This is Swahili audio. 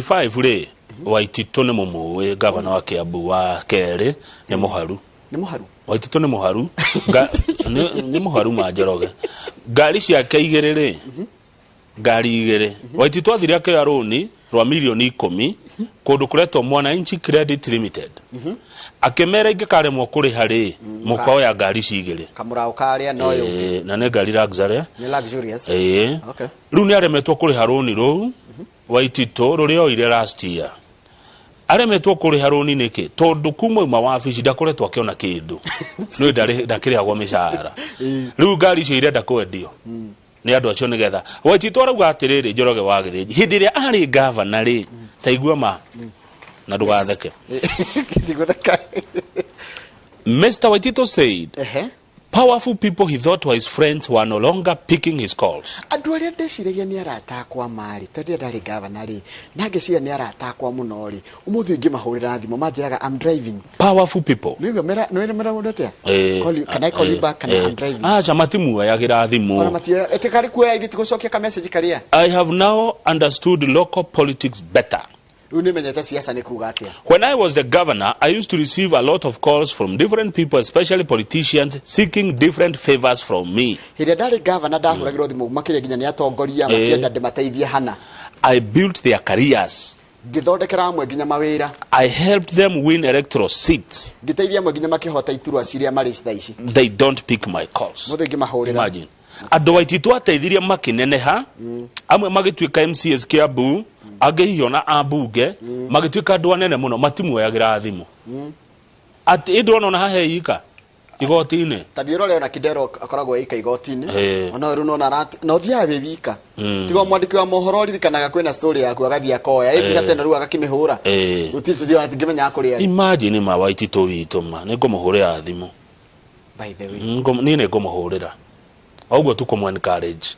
5 ri Waititu ni mumuwe governor wa Kiambu wa keri ni muharu. Ni muharu. Waititu ni muharu. Ni muharu Majoroge. Ngari ciake igere ri. Ngari igere. Waititu athire akioya roni rwa milioni 10 kundu kuretwo Mwananchi Credit Limited. Akemera ingikaremwo kuriha ri mukoya ngari cigere. Kamurao karia no yo. Na ne ngari luxury. Ni luxurious. Okay. Riu ni aremetwo kuriha roni ru Waititu rurio ire last year. Aremetwo kuriha roni niki tondu kuma uma wa office ndakoretwo akiona kindu no ndakirihagwo mishahara riu ngari icio irenda kwendio ni andu acio nigetha Waititu arauga atiriri Njoroge Wagiriji hindi ria ari governor ri taigua ma na ndugatheke Mr. Waititu said powerful people he thought were his friends were no longer picking his calls. Andu aria ndeciragia ni arata akwa mari tondũ ndari governor ri nangeciria ni arata akwa muno ri umuthi ngimahurira thimo manjiraga I'm driving. Powerful people Niwe mera udetea can I call you back can I'm driving. Chamatimu yagira thimo ona matio etekari kuya igiti gucokia ka message karia. I have now understood local politics better. When I was the governor, I used to receive a lot of calls from different people, especially politicians, seeking different favors from me. I built their careers. I helped them win electoral seats. They don't pick my calls. Imagine. Andu Waititu ateithirie makineneha amwe magituika MCS Kiambu agihiona ambunge magituika andu anene muno matimuoyagira thimu ati indona hahe yika igoti-ini tabiero leo na Kidero akoragwo ika igoti-ini ona ru nona no thia be wika tigo mwandiki wa mohoro ririkanaga kwina story yaku agathia koya ibisa tena ru agakimihura utiti thio atingimenya akuri ari imagine ma Waititu witu ma ningumuhurira thimu by the way ni ngumuhurira Augo tuko mu encourage.